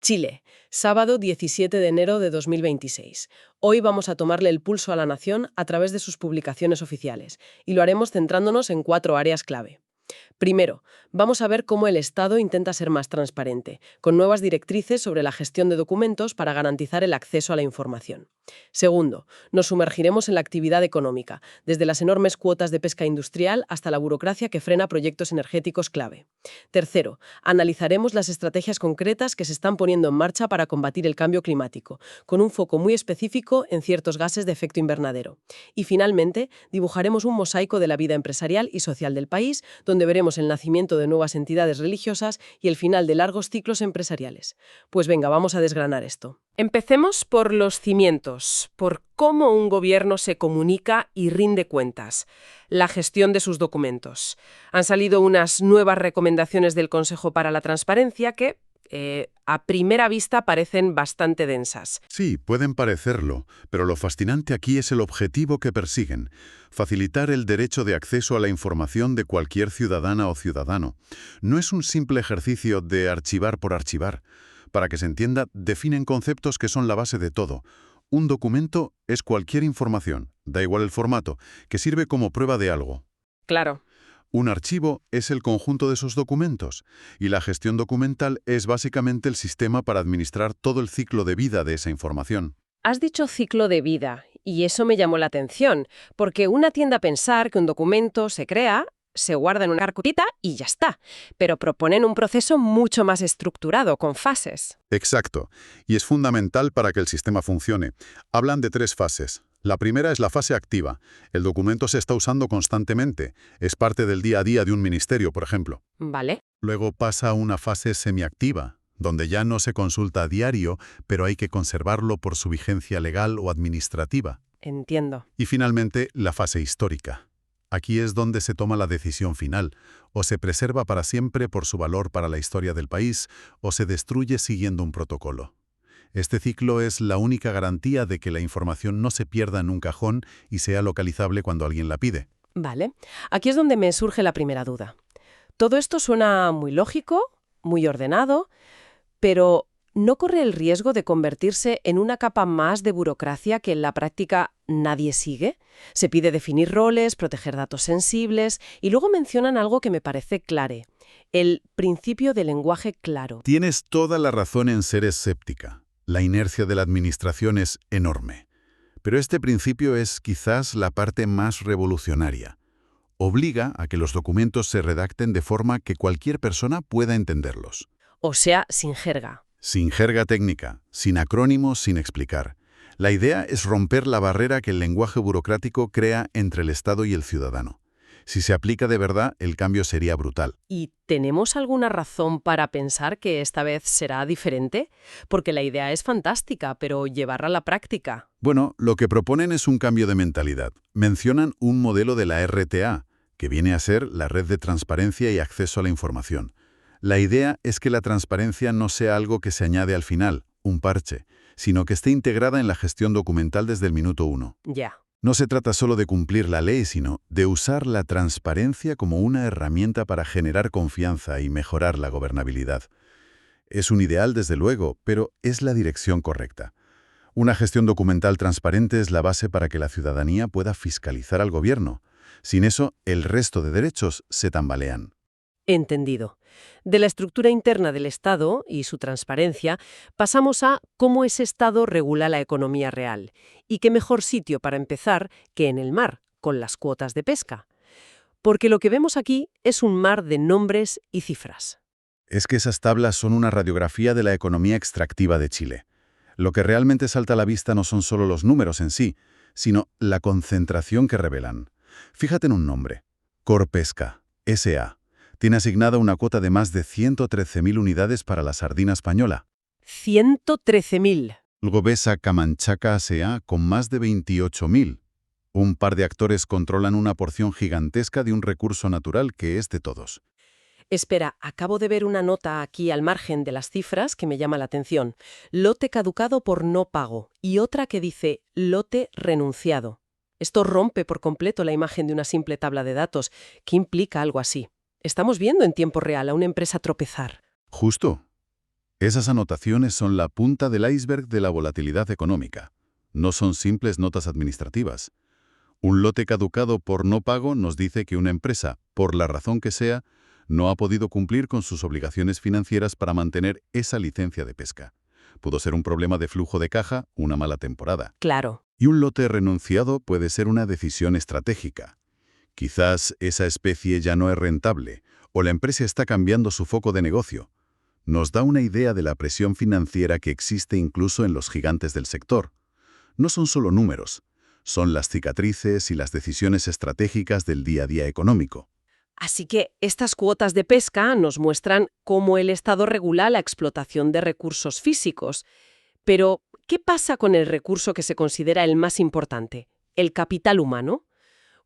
Chile, sábado 17 de enero de 2026. Hoy vamos a tomarle el pulso a la nación a través de sus publicaciones oficiales, y lo haremos centrándonos en 4 áreas clave. Primero, vamos a ver cómo el Estado intenta ser más transparente, con nuevas directrices sobre la gestión de documentos para garantizar el acceso a la información. Segundo, nos sumergiremos en la actividad económica, desde las enormes cuotas de pesca industrial hasta la burocracia que frena proyectos energéticos clave. Tercero, analizaremos las estrategias concretas que se están poniendo en marcha para combatir el cambio climático, con un foco muy específico en ciertos gases de efecto invernadero. Y finalmente, dibujaremos un mosaico de la vida empresarial y social del país, donde veremos el nacimiento de nuevas entidades religiosas y el final de largos ciclos empresariales. Pues venga, vamos a desgranar esto. Empecemos por los cimientos, por cómo un gobierno se comunica y rinde cuentas, la gestión de sus documentos. Han salido unas nuevas recomendaciones del Consejo para la Transparencia que, a primera vista, parecen bastante densas. Sí, pueden parecerlo, pero lo fascinante aquí es el objetivo que persiguen: facilitar el derecho de acceso a la información de cualquier ciudadana o ciudadano. No es un simple ejercicio de archivar por archivar. Para que se entienda, definen conceptos que son la base de todo. Un documento es cualquier información, da igual el formato, que sirve como prueba de algo. Claro. Un archivo es el conjunto de esos documentos, y la gestión documental es básicamente el sistema para administrar todo el ciclo de vida de esa información. Has dicho ciclo de vida, y eso me llamó la atención, porque una tiende a pensar que un documento se crea, se guarda en una carpetita y ya está, pero proponen un proceso mucho más estructurado, con fases. Exacto, y es fundamental para que el sistema funcione. Hablan de 3 fases. La primera es la fase activa. El documento se está usando constantemente. Es parte del día a día de un ministerio, por ejemplo. ¿Vale? Luego pasa a una fase semiactiva, donde ya no se consulta a diario, pero hay que conservarlo por su vigencia legal o administrativa. Entiendo. Y finalmente, la fase histórica. Aquí es donde se toma la decisión final: o se preserva para siempre por su valor para la historia del país, o se destruye siguiendo un protocolo. Este ciclo es la única garantía de que la información no se pierda en un cajón y sea localizable cuando alguien la pide. Vale. Aquí es donde me surge la primera duda. Todo esto suena muy lógico, muy ordenado, pero ¿no corre el riesgo de convertirse en una capa más de burocracia que en la práctica nadie sigue? Se pide definir roles, proteger datos sensibles y luego mencionan algo que me parece clave: el principio del lenguaje claro. Tienes toda la razón en ser escéptica. La inercia de la administración es enorme. Pero este principio es quizás la parte más revolucionaria. Obliga a que los documentos se redacten de forma que cualquier persona pueda entenderlos. O sea, sin jerga. Sin jerga técnica, sin acrónimos, sin explicar. La idea es romper la barrera que el lenguaje burocrático crea entre el Estado y el ciudadano. Si se aplica de verdad, el cambio sería brutal. ¿Y tenemos alguna razón para pensar que esta vez será diferente? Porque la idea es fantástica, pero llevarla a la práctica. Bueno, lo que proponen es un cambio de mentalidad. Mencionan un modelo de la RTA, que viene a ser la Red de Transparencia y Acceso a la Información. La idea es que la transparencia no sea algo que se añade al final, un parche, sino que esté integrada en la gestión documental desde el minuto 1. Ya. No se trata solo de cumplir la ley, sino de usar la transparencia como una herramienta para generar confianza y mejorar la gobernabilidad. Es un ideal, desde luego, pero es la dirección correcta. Una gestión documental transparente es la base para que la ciudadanía pueda fiscalizar al gobierno. Sin eso, el resto de derechos se tambalean. Entendido. De la estructura interna del Estado y su transparencia, pasamos a cómo ese Estado regula la economía real. Y qué mejor sitio para empezar que en el mar, con las cuotas de pesca. Porque lo que vemos aquí es un mar de nombres y cifras. Es que esas tablas son una radiografía de la economía extractiva de Chile. Lo que realmente salta a la vista no son solo los números en sí, sino la concentración que revelan. Fíjate en un nombre: Corpesca, S.A. Tiene asignada una cuota de más de 113.000 unidades para la sardina española. 113.000. Luego ves a Camanchaca S.A. con más de 28.000. Un par de actores controlan una porción gigantesca de un recurso natural que es de todos. Espera, acabo de ver una nota aquí al margen de las cifras que me llama la atención. Lote caducado por no pago y otra que dice lote renunciado. Esto rompe por completo la imagen de una simple tabla de datos. ¿Qué implica algo así? Estamos viendo en tiempo real a una empresa tropezar. Justo. Esas anotaciones son la punta del iceberg de la volatilidad económica. No son simples notas administrativas. Un lote caducado por no pago nos dice que una empresa, por la razón que sea, no ha podido cumplir con sus obligaciones financieras para mantener esa licencia de pesca. Pudo ser un problema de flujo de caja, una mala temporada. Claro. Y un lote renunciado puede ser una decisión estratégica. Quizás esa especie ya no es rentable, o la empresa está cambiando su foco de negocio. Nos da una idea de la presión financiera que existe incluso en los gigantes del sector. No son solo números, son las cicatrices y las decisiones estratégicas del día a día económico. Así que estas cuotas de pesca nos muestran cómo el Estado regula la explotación de recursos físicos. Pero, ¿qué pasa con el recurso que se considera el más importante, el capital humano?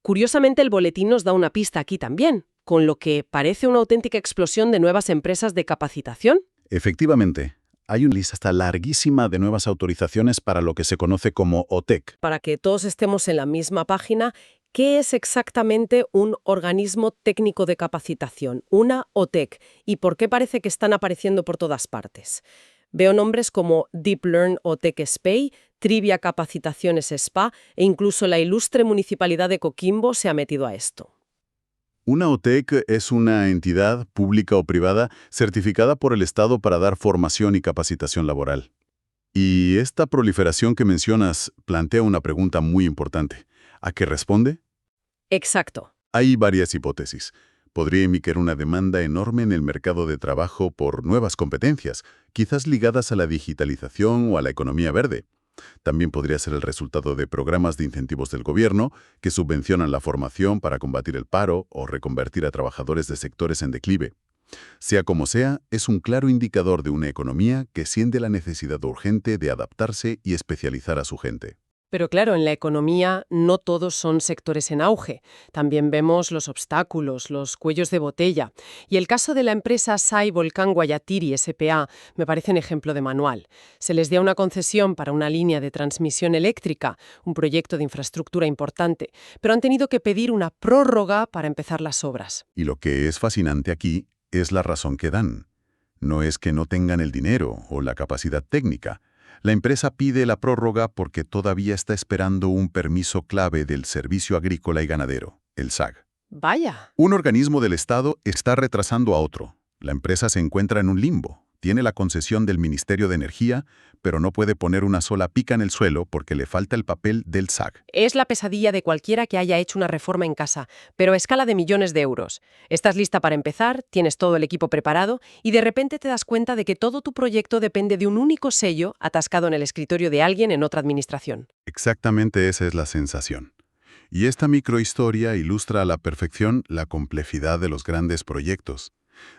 Curiosamente, el boletín nos da una pista aquí también, con lo que parece una auténtica explosión de nuevas empresas de capacitación. Efectivamente, hay una lista larguísima de nuevas autorizaciones para lo que se conoce como OTEC. Para que todos estemos en la misma página, ¿qué es exactamente un organismo técnico de capacitación, una OTEC, y por qué parece que están apareciendo por todas partes? Veo nombres como Deep Learn OTEC SPEI, Trivia Capacitaciones SPA e incluso la ilustre Municipalidad de Coquimbo se ha metido a esto. Una OTEC es una entidad pública o privada certificada por el Estado para dar formación y capacitación laboral. Y esta proliferación que mencionas plantea una pregunta muy importante. ¿A qué responde? Exacto. Hay varias hipótesis. Podría emitir una demanda enorme en el mercado de trabajo por nuevas competencias, quizás ligadas a la digitalización o a la economía verde. También podría ser el resultado de programas de incentivos del gobierno que subvencionan la formación para combatir el paro o reconvertir a trabajadores de sectores en declive. Sea como sea, es un claro indicador de una economía que siente la necesidad urgente de adaptarse y especializar a su gente. Pero claro, en la economía no todos son sectores en auge. También vemos los obstáculos, los cuellos de botella. Y el caso de la empresa SAI Volcán Guayatiri S.p.A. me parece un ejemplo de manual. Se les dio una concesión para una línea de transmisión eléctrica, un proyecto de infraestructura importante, pero han tenido que pedir una prórroga para empezar las obras. Y lo que es fascinante aquí es la razón que dan. No es que no tengan el dinero o la capacidad técnica. La empresa pide la prórroga porque todavía está esperando un permiso clave del Servicio Agrícola y Ganadero, el SAG. Vaya. Un organismo del Estado está retrasando a otro. La empresa se encuentra en un limbo. Tiene la concesión del Ministerio de Energía, pero no puede poner una sola pica en el suelo porque le falta el papel del SAG. Es la pesadilla de cualquiera que haya hecho una reforma en casa, pero a escala de millones de euros. Estás lista para empezar, tienes todo el equipo preparado y de repente te das cuenta de que todo tu proyecto depende de un único sello atascado en el escritorio de alguien en otra administración. Exactamente esa es la sensación. Y esta microhistoria ilustra a la perfección la complejidad de los grandes proyectos.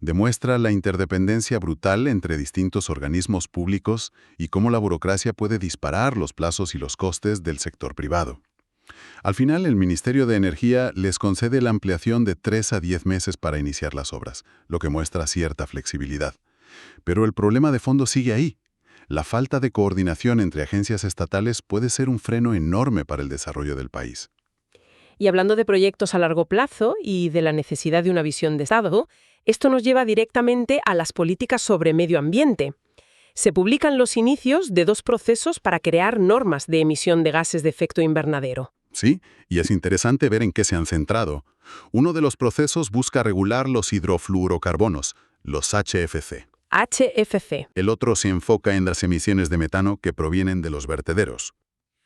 Demuestra la interdependencia brutal entre distintos organismos públicos y cómo la burocracia puede disparar los plazos y los costes del sector privado. Al final, el Ministerio de Energía les concede la ampliación de 3 a 10 meses para iniciar las obras, lo que muestra cierta flexibilidad. Pero el problema de fondo sigue ahí. La falta de coordinación entre agencias estatales puede ser un freno enorme para el desarrollo del país. Y hablando de proyectos a largo plazo y de la necesidad de una visión de Estado, esto nos lleva directamente a las políticas sobre medio ambiente. Se publican los inicios de 2 procesos para crear normas de emisión de gases de efecto invernadero. Sí, y es interesante ver en qué se han centrado. Uno de los procesos busca regular los hidrofluorocarbonos, los HFC. HFC. El otro se enfoca en las emisiones de metano que provienen de los vertederos.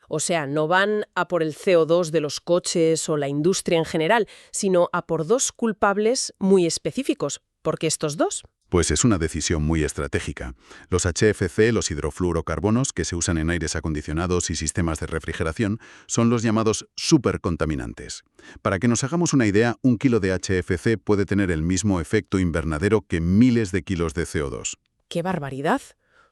O sea, no van a por el CO2 de los coches o la industria en general, sino a por 2 culpables muy específicos. ¿Por qué estos 2? Pues es una decisión muy estratégica. Los HFC, los hidrofluorocarbonos, que se usan en aires acondicionados y sistemas de refrigeración, son los llamados supercontaminantes. Para que nos hagamos una idea, 1 kilo de HFC puede tener el mismo efecto invernadero que miles de kilos de CO2. ¡Qué barbaridad!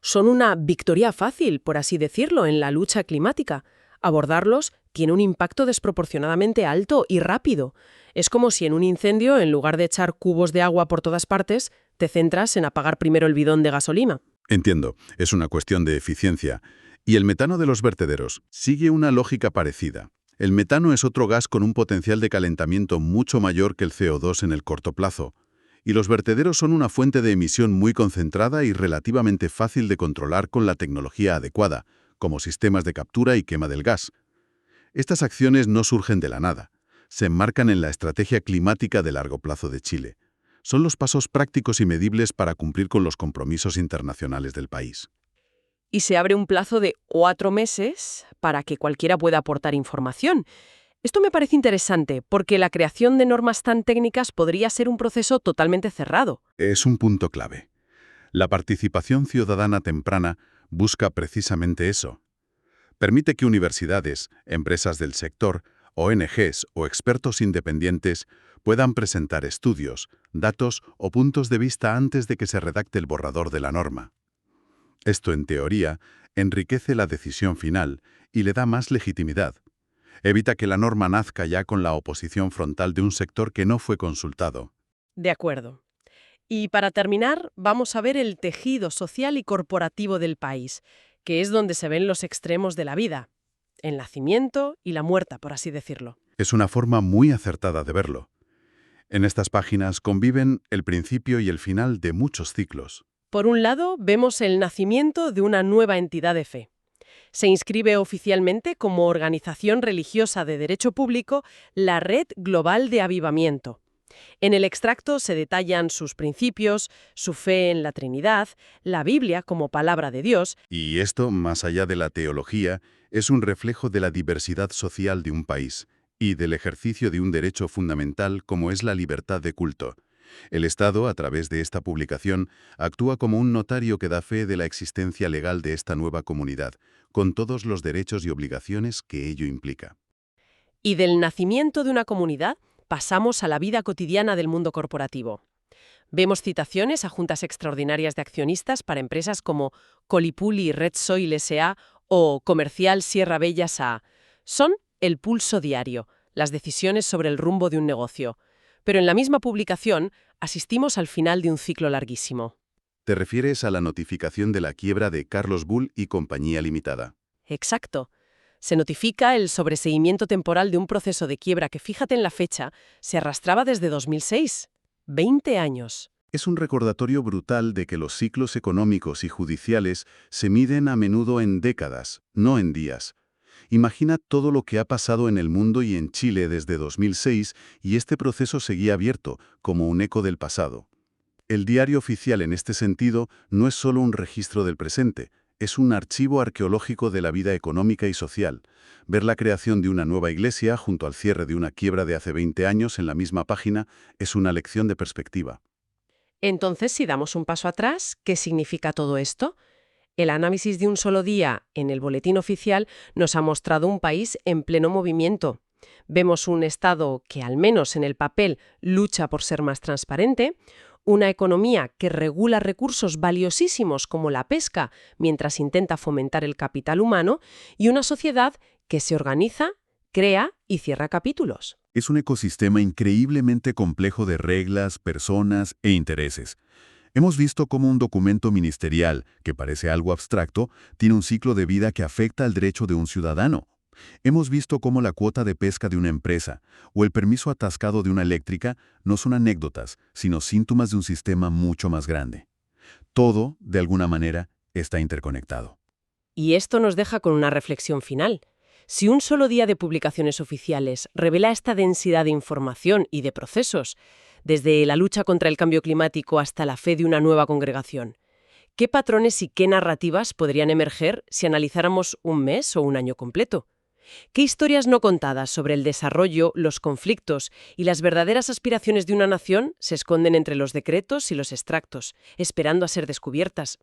Son una victoria fácil, por así decirlo, en la lucha climática. Abordarlos tiene un impacto desproporcionadamente alto y rápido. Es como si en un incendio, en lugar de echar cubos de agua por todas partes, te centras en apagar primero el bidón de gasolina. Entiendo, es una cuestión de eficiencia. Y el metano de los vertederos sigue una lógica parecida. El metano es otro gas con un potencial de calentamiento mucho mayor que el CO2 en el corto plazo. Y los vertederos son una fuente de emisión muy concentrada y relativamente fácil de controlar con la tecnología adecuada, como sistemas de captura y quema del gas. Estas acciones no surgen de la nada. Se enmarcan en la estrategia climática de largo plazo de Chile. Son los pasos prácticos y medibles para cumplir con los compromisos internacionales del país. Y se abre un plazo de 4 meses para que cualquiera pueda aportar información. Esto me parece interesante, porque la creación de normas tan técnicas podría ser un proceso totalmente cerrado. Es un punto clave. La participación ciudadana temprana busca precisamente eso. Permite que universidades, empresas del sector, ONGs o expertos independientes puedan presentar estudios, datos o puntos de vista antes de que se redacte el borrador de la norma. Esto, en teoría, enriquece la decisión final y le da más legitimidad. Evita que la norma nazca ya con la oposición frontal de un sector que no fue consultado. De acuerdo. Y para terminar, vamos a ver el tejido social y corporativo del país, que es donde se ven los extremos de la vida, el nacimiento y la muerte, por así decirlo. Es una forma muy acertada de verlo. En estas páginas conviven el principio y el final de muchos ciclos. Por un lado, vemos el nacimiento de una nueva entidad de fe. Se inscribe oficialmente como organización religiosa de derecho público la Red Global de Avivamiento. En el extracto se detallan sus principios, su fe en la Trinidad, la Biblia como palabra de Dios. Y esto, más allá de la teología, es un reflejo de la diversidad social de un país y del ejercicio de un derecho fundamental como es la libertad de culto. El Estado, a través de esta publicación, actúa como un notario que da fe de la existencia legal de esta nueva comunidad, con todos los derechos y obligaciones que ello implica. Y del nacimiento de una comunidad pasamos a la vida cotidiana del mundo corporativo. Vemos citaciones a juntas extraordinarias de accionistas para empresas como Colipuli Red Soil S.A. o Comercial Sierra Bella S.A. Son el pulso diario, las decisiones sobre el rumbo de un negocio. Pero en la misma publicación asistimos al final de un ciclo larguísimo. ¿Te refieres a la notificación de la quiebra de Carlos Bull y Compañía Limitada? Exacto. Se notifica el sobreseimiento temporal de un proceso de quiebra que, fíjate en la fecha, se arrastraba desde 2006. 20 años. Es un recordatorio brutal de que los ciclos económicos y judiciales se miden a menudo en décadas, no en días. Imagina todo lo que ha pasado en el mundo y en Chile desde 2006 y este proceso seguía abierto, como un eco del pasado. El diario oficial en este sentido no es solo un registro del presente, es un archivo arqueológico de la vida económica y social. Ver la creación de una nueva iglesia junto al cierre de una quiebra de hace 20 años en la misma página es una lección de perspectiva. Entonces, si damos un paso atrás, ¿qué significa todo esto? El análisis de un solo día en el boletín oficial nos ha mostrado un país en pleno movimiento. Vemos un Estado que, al menos en el papel, lucha por ser más transparente, una economía que regula recursos valiosísimos como la pesca mientras intenta fomentar el capital humano y una sociedad que se organiza, crea y cierra capítulos. Es un ecosistema increíblemente complejo de reglas, personas e intereses. Hemos visto cómo un documento ministerial, que parece algo abstracto, tiene un ciclo de vida que afecta al derecho de un ciudadano. Hemos visto cómo la cuota de pesca de una empresa o el permiso atascado de una eléctrica no son anécdotas, sino síntomas de un sistema mucho más grande. Todo, de alguna manera, está interconectado. Y esto nos deja con una reflexión final. Si un solo día de publicaciones oficiales revela esta densidad de información y de procesos, desde la lucha contra el cambio climático hasta la fe de una nueva congregación, ¿qué patrones y qué narrativas podrían emerger si analizáramos un mes o un año completo? ¿Qué historias no contadas sobre el desarrollo, los conflictos y las verdaderas aspiraciones de una nación se esconden entre los decretos y los extractos, esperando a ser descubiertas?